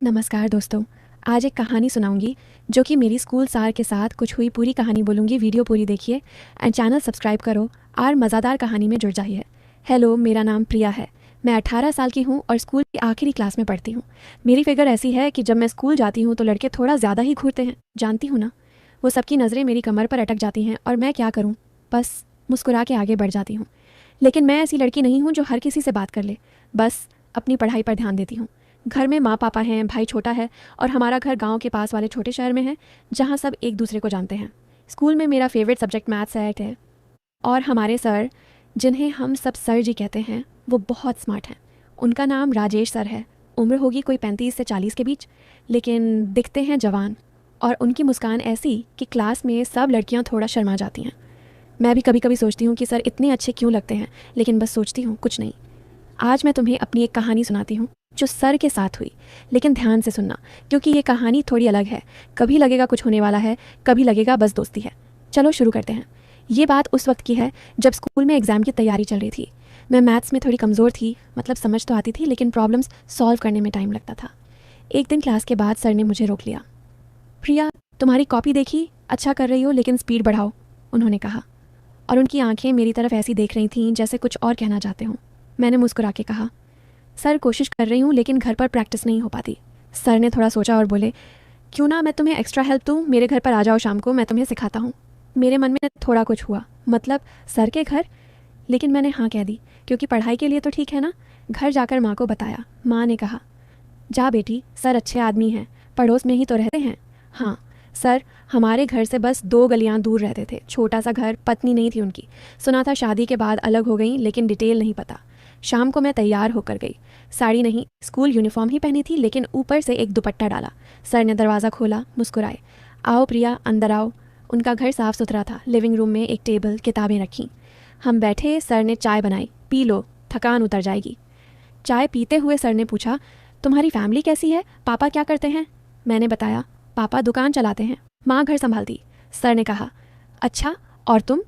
नमस्कार दोस्तों। आज एक कहानी सुनाऊंगी जो कि मेरी स्कूल सार के साथ कुछ हुई पूरी कहानी बोलूंगी। वीडियो पूरी देखिए एंड चैनल सब्सक्राइब करो और मज़ेदार कहानी में जुड़ जाइए। हेलो, मेरा नाम प्रिया है। मैं 18 साल की हूँ और स्कूल की आखिरी क्लास में पढ़ती हूँ। मेरी फिगर ऐसी है कि जब मैं स्कूल जाती हूँ तो लड़के थोड़ा ज़्यादा ही घूरते हैं, जानती हूँ ना। वो सबकी नज़रें मेरी कमर पर अटक जाती हैं और मैं क्या करूँ, बस मुस्कुरा के आगे बढ़ जाती हूँ। लेकिन मैं ऐसी लड़की नहीं हूँ जो हर किसी से बात कर ले, बस अपनी पढ़ाई पर ध्यान देती हूँ। घर में माँ पापा हैं, भाई छोटा है और हमारा घर गांव के पास वाले छोटे शहर में है जहाँ सब एक दूसरे को जानते हैं। स्कूल में मेरा फेवरेट सब्जेक्ट मैथ्स है और हमारे सर, जिन्हें हम सब सर जी कहते हैं, वो बहुत स्मार्ट हैं। उनका नाम राजेश सर है। उम्र होगी कोई 35 से 40 के बीच, लेकिन दिखते हैं जवान। और उनकी मुस्कान ऐसी कि क्लास में सब लड़कियां थोड़ा शर्मा जाती हैं। मैं भी कभी कभी सोचती हूँ कि सर इतने अच्छे क्यों लगते हैं, लेकिन बस सोचती हूँ, कुछ नहीं। आज मैं तुम्हें अपनी एक कहानी सुनाती हूँ जो सर के साथ हुई, लेकिन ध्यान से सुनना क्योंकि ये कहानी थोड़ी अलग है। कभी लगेगा कुछ होने वाला है, कभी लगेगा बस दोस्ती है। चलो शुरू करते हैं। ये बात उस वक्त की है जब स्कूल में एग्ज़ाम की तैयारी चल रही थी। मैं मैथ्स में थोड़ी कमज़ोर थी, मतलब समझ तो आती थी लेकिन प्रॉब्लम्स सॉल्व करने में टाइम लगता था। एक दिन क्लास के बाद सर ने मुझे रोक लिया। प्रिया, तुम्हारी कॉपी देखी, अच्छा कर रही हो लेकिन स्पीड बढ़ाओ, उन्होंने कहा। और उनकी आंखें मेरी तरफ ऐसी देख रही थीं जैसे कुछ और कहना चाहते हों। मैंने मुस्कुरा के कहा, सर कोशिश कर रही हूँ लेकिन घर पर प्रैक्टिस नहीं हो पाती। सर ने थोड़ा सोचा और बोले, क्यों ना मैं तुम्हें एक्स्ट्रा हेल्प दूँ, मेरे घर पर आ जाओ शाम को, मैं तुम्हें सिखाता हूँ। मेरे मन में थोड़ा कुछ हुआ, मतलब सर के घर, लेकिन मैंने हाँ कह दी क्योंकि पढ़ाई के लिए तो ठीक है ना। घर जाकर माँ को बताया। माँ ने कहा, जा बेटी, सर अच्छे आदमी हैं, पड़ोस में ही तो रहते हैं। हाँ सर, हमारे घर से बस 2 गलियां दूर रहते थे, छोटा सा घर, पत्नी नहीं थी उनकी। सुना था शादी के बाद अलग हो गई, लेकिन डिटेल नहीं पता। शाम को मैं तैयार होकर गई। साड़ी नहीं, स्कूल यूनिफॉर्म ही पहनी थी, लेकिन ऊपर से एक दुपट्टा डाला। सर ने दरवाज़ा खोला, मुस्कुराए, आओ प्रिया, अंदर आओ। उनका घर साफ सुथरा था। लिविंग रूम में एक टेबल, किताबें रखीं। हम बैठे। सर ने चाय बनाई, पी लो, थकान उतर जाएगी। चाय पीते हुए सर ने पूछा, तुम्हारी फैमिली कैसी है, पापा क्या करते हैं। मैंने बताया, पापा दुकान चलाते हैं, माँ घर संभालती। सर ने कहा, अच्छा, और तुम,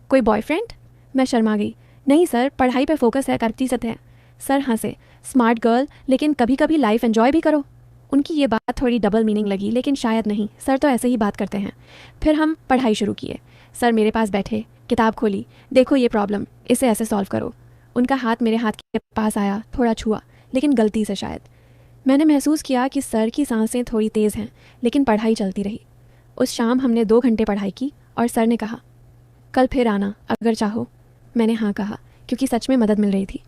कोई बॉयफ्रेंड। मैं शर्मा गई। नहीं सर, पढ़ाई पे फोकस है, करती सत है। सर हंसे, स्मार्ट गर्ल, लेकिन कभी कभी लाइफ एंजॉय भी करो। उनकी ये बात थोड़ी डबल मीनिंग लगी, लेकिन शायद नहीं, सर तो ऐसे ही बात करते हैं। फिर हम पढ़ाई शुरू किए। सर मेरे पास बैठे, किताब खोली, देखो ये प्रॉब्लम, इसे ऐसे सॉल्व करो। उनका हाथ मेरे हाथ के पास आया, थोड़ा छुआ, लेकिन गलती से शायद। मैंने महसूस किया कि सर की सांसें थोड़ी तेज़ हैं, लेकिन पढ़ाई चलती रही। उस शाम हमने 2 घंटे पढ़ाई की और सर ने कहा, कल फिर आना अगर चाहो। मैंने हाँ कहा क्योंकि सच में मदद मिल रही थी।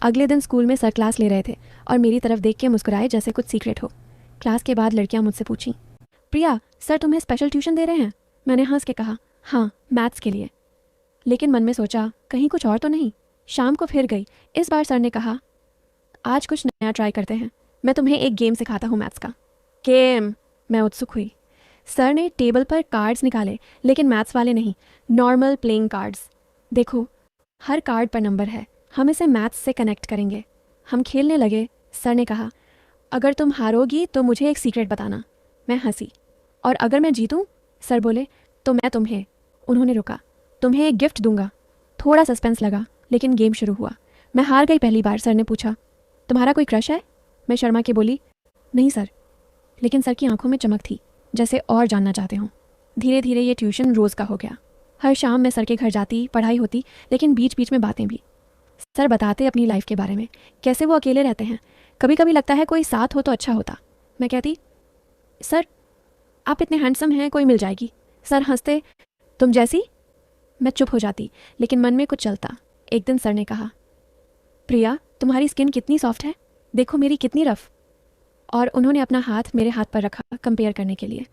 अगले दिन स्कूल में सर क्लास ले रहे थे और मेरी तरफ देख के मुस्कुराए जैसे कुछ सीक्रेट हो। क्लास के बाद लड़कियां मुझसे पूछीं, प्रिया, सर तुम्हें स्पेशल ट्यूशन दे रहे हैं। मैंने हंस के कहा, हाँ, मैथ्स के लिए। लेकिन मन में सोचा, कहीं कुछ और तो नहीं। शाम को फिर गई। इस बार सर ने कहा, आज कुछ नया ट्राई करते हैं, मैं तुम्हें एक गेम सिखाता हूँ मैथ्स का। गेम? मैं उत्सुक हुई। सर ने टेबल पर कार्ड्स निकाले, लेकिन मैथ्स वाले नहीं, नॉर्मल प्लेइंग कार्ड्स। देखो, हर कार्ड पर नंबर है, हम इसे मैथ्स से कनेक्ट करेंगे। हम खेलने लगे। सर ने कहा, अगर तुम हारोगी तो मुझे एक सीक्रेट बताना। मैं हंसी। और अगर मैं जीतूं? सर बोले, तो मैं तुम्हें, उन्होंने रुका, तुम्हें एक गिफ्ट दूंगा। थोड़ा सस्पेंस लगा, लेकिन गेम शुरू हुआ। मैं हार गई पहली बार। सर ने पूछा, तुम्हारा कोई क्रश है। मैं शर्मा के बोली, नहीं सर। लेकिन सर की आंखों में चमक थी, जैसे और जानना चाहते हों। धीरे धीरे ये ट्यूशन रोज़ का हो गया। हर शाम मैं सर के घर जाती, पढ़ाई होती, लेकिन बीच बीच में बातें भी। सर बताते अपनी लाइफ के बारे में, कैसे वो अकेले रहते हैं। कभी कभी लगता है कोई साथ हो तो अच्छा होता। मैं कहती, सर आप इतने हैंडसम हैं, कोई मिल जाएगी। सर हंसते, तुम जैसी। मैं चुप हो जाती, लेकिन मन में कुछ चलता। एक दिन सर ने कहा, प्रिया, तुम्हारी स्किन कितनी सॉफ्ट है, देखो मेरी कितनी रफ। और उन्होंने अपना हाथ मेरे हाथ पर रखा, कंपेयर करने के लिए।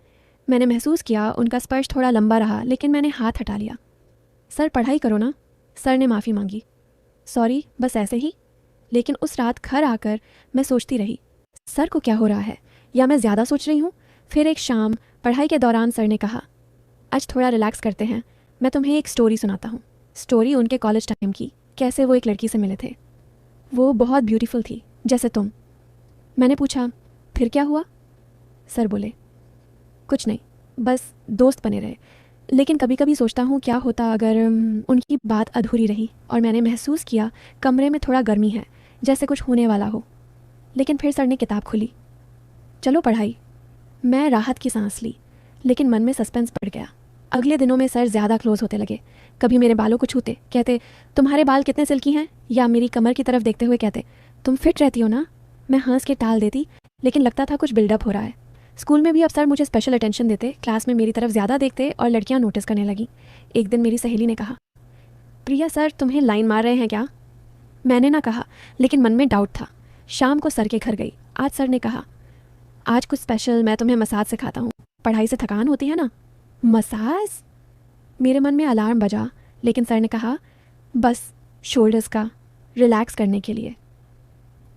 मैंने महसूस किया उनका स्पर्श थोड़ा लंबा रहा, लेकिन मैंने हाथ हटा लिया। सर पढ़ाई करो ना। सर ने माफ़ी मांगी, सॉरी, बस ऐसे ही। लेकिन उस रात घर आकर मैं सोचती रही, सर को क्या हो रहा है, या मैं ज़्यादा सोच रही हूँ। फिर एक शाम पढ़ाई के दौरान सर ने कहा, आज थोड़ा रिलैक्स करते हैं, मैं तुम्हें एक स्टोरी सुनाता हूँ। स्टोरी उनके कॉलेज टाइम की, कैसे वो एक लड़की से मिले थे। वो बहुत ब्यूटीफुल थी, जैसे तुम। मैंने पूछा, फिर क्या हुआ। सर बोले, कुछ नहीं, बस दोस्त बने रहे। लेकिन कभी कभी सोचता हूँ क्या होता अगर उनकी बात अधूरी रही और मैंने महसूस किया कमरे में थोड़ा गर्मी है, जैसे कुछ होने वाला हो। लेकिन फिर सर ने किताब खोली। चलो पढ़ाई। मैं राहत की सांस ली, लेकिन मन में सस्पेंस बढ़ गया। अगले दिनों में सर ज़्यादा क्लोज होते लगे। कभी मेरे बालों को छूते, कहते तुम्हारे बाल कितने सिल्की हैं, या मेरी कमर की तरफ देखते हुए कहते तुम फिट रहती हो ना। मैं हंस के टाल देती, लेकिन लगता था कुछ बिल्डअप हो रहा है। स्कूल में भी अब सर मुझे स्पेशल अटेंशन देते, क्लास में मेरी तरफ ज़्यादा देखते और लड़कियां नोटिस करने लगी। एक दिन मेरी सहेली ने कहा, प्रिया सर तुम्हें लाइन मार रहे हैं क्या? मैंने ना कहा, लेकिन मन में डाउट था। शाम को सर के घर गई। आज सर ने कहा, आज कुछ स्पेशल, मैं तुम्हें मसाज सिखाता हूँ। पढ़ाई से थकान होती है ना। मसाज? मेरे मन में अलार्म बजा, लेकिन सर ने कहा, बस शोल्डर्स का रिलैक्स करने के लिए।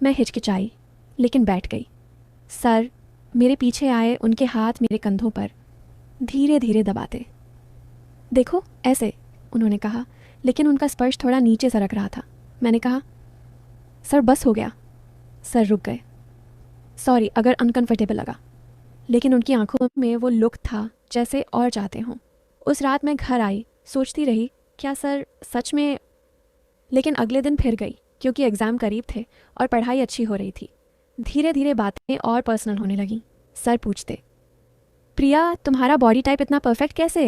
मैं हिचकिचाई, लेकिन बैठ गई। सर मेरे पीछे आए, उनके हाथ मेरे कंधों पर धीरे धीरे दबाते। देखो ऐसे, उन्होंने कहा, लेकिन उनका स्पर्श थोड़ा नीचे सरक रहा था। मैंने कहा, सर बस हो गया। सर रुक गए। सॉरी अगर अनकंफर्टेबल लगा। लेकिन उनकी आंखों में वो लुक था जैसे और चाहते हों। उस रात मैं घर आई, सोचती रही क्या सर सच में। लेकिन अगले दिन फिर गई, क्योंकि एग्ज़ाम करीब थे और पढ़ाई अच्छी हो रही थी। धीरे धीरे बातें और पर्सनल होने लगी। सर पूछते, प्रिया तुम्हारा बॉडी टाइप इतना परफेक्ट कैसे?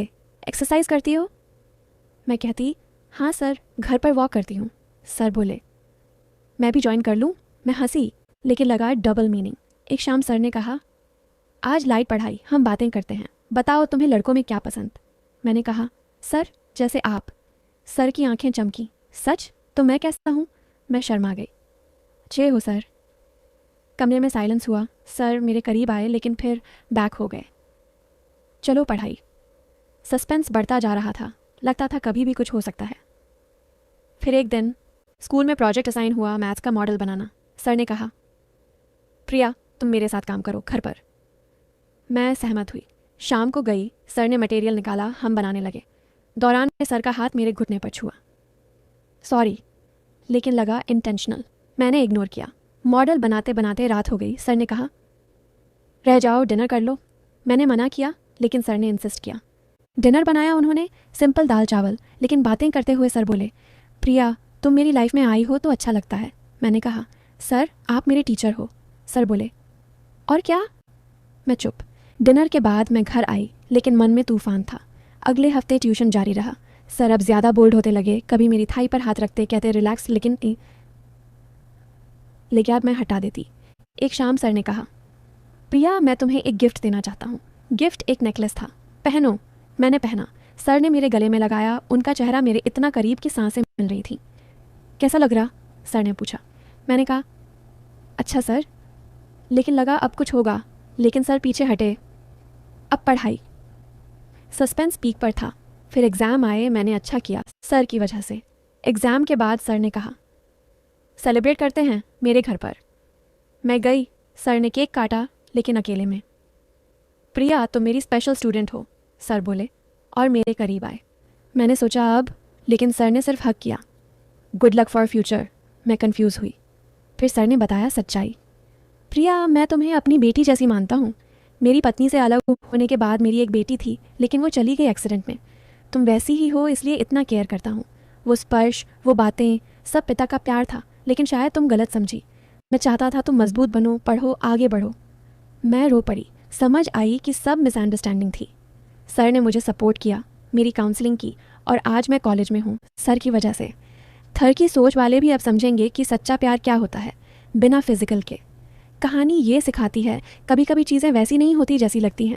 एक्सरसाइज करती हो? मैं कहती, हाँ सर, घर पर वॉक करती हूँ। सर बोले, मैं भी ज्वाइन कर लूँ? मैं हंसी, लेकिन लगा डबल मीनिंग। एक शाम सर ने कहा, आज लाइट पढ़ाई, हम बातें करते हैं। बताओ तुम्हें लड़कों में क्या पसंद? मैंने कहा, सर जैसे आप। सर की आंखें चमकी। सच? तो मैं कैसा हूँ? मैं शर्मा गई। अच्छे हो सर। कमरे में साइलेंस हुआ। सर मेरे करीब आए, लेकिन फिर बैक हो गए। चलो पढ़ाई। सस्पेंस बढ़ता जा रहा था। लगता था कभी भी कुछ हो सकता है। फिर एक दिन स्कूल में प्रोजेक्ट असाइन हुआ, मैथ्स का मॉडल बनाना। सर ने कहा, प्रिया तुम मेरे साथ काम करो घर पर। मैं सहमत हुई। शाम को गई, सर ने मटेरियल निकाला, हम बनाने लगे। दौरान में सर का हाथ मेरे घुटने पर छुआ। सॉरी, लेकिन लगा इंटेंशनल। मैंने इग्नोर किया। मॉडल बनाते बनाते रात हो गई। सर ने कहा, रह जाओ डिनर कर लो। मैंने मना किया, लेकिन सर ने इंसिस्ट किया। डिनर बनाया उन्होंने, सिंपल दाल चावल। लेकिन बातें करते हुए सर बोले, प्रिया तुम मेरी लाइफ में आई हो तो अच्छा लगता है। मैंने कहा, सर आप मेरे टीचर हो। सर बोले, और क्या? मैं चुप। डिनर के बाद मैं घर आई, लेकिन मन में तूफान था। अगले हफ्ते ट्यूशन जारी रहा। सर अब ज़्यादा बोल्ड होते लगे। कभी मेरी थाई पर हाथ रखते, कहते रिलैक्स, लेकिन अब मैं हटा देती। एक शाम सर ने कहा, प्रिया मैं तुम्हें एक गिफ्ट देना चाहता हूँ। गिफ्ट एक नेकलेस था, पहनो। मैंने पहना। सर ने मेरे गले में लगाया। उनका चेहरा मेरे इतना करीब कि सांसें मिल रही थी। कैसा लग रहा? सर ने पूछा। मैंने कहा, अच्छा सर। लेकिन लगा अब कुछ होगा। लेकिन सर पीछे हटे। अब पढ़ाई। सस्पेंस पीक पर था। फिर एग्ज़ाम आए। मैंने अच्छा किया सर की वजह से। एग्ज़ाम के बाद सर ने कहा, सेलिब्रेट करते हैं मेरे घर पर। मैं गई। सर ने केक काटा, लेकिन अकेले में। प्रिया तुम मेरी स्पेशल स्टूडेंट हो, सर बोले और मेरे करीब आए। मैंने सोचा अब, लेकिन सर ने सिर्फ हक किया। Good luck for future. मैं कंफ्यूज हुई। फिर सर ने बताया सच्चाई। प्रिया मैं तुम्हें अपनी बेटी जैसी मानता हूँ। मेरी पत्नी से अलग होने के बाद मेरी एक बेटी थी, लेकिन वो चली गई एक्सीडेंट में। तुम वैसी ही हो, इसलिए इतना केयर करता हूँ। वो स्पर्श, वो बातें, सब पिता का प्यार था, लेकिन शायद तुम गलत समझी। मैं चाहता था तुम मजबूत बनो, पढ़ो, आगे बढ़ो। मैं रो पड़ी। समझ आई कि सब मिसअंडरस्टैंडिंग थी। सर ने मुझे सपोर्ट किया, मेरी काउंसलिंग की, और आज मैं कॉलेज में हूँ सर की वजह से। थर की सोच वाले भी अब समझेंगे कि सच्चा प्यार क्या होता है, बिना फिजिकल के। कहानी ये सिखाती है, कभी कभी चीज़ें वैसी नहीं होती जैसी लगती हैं।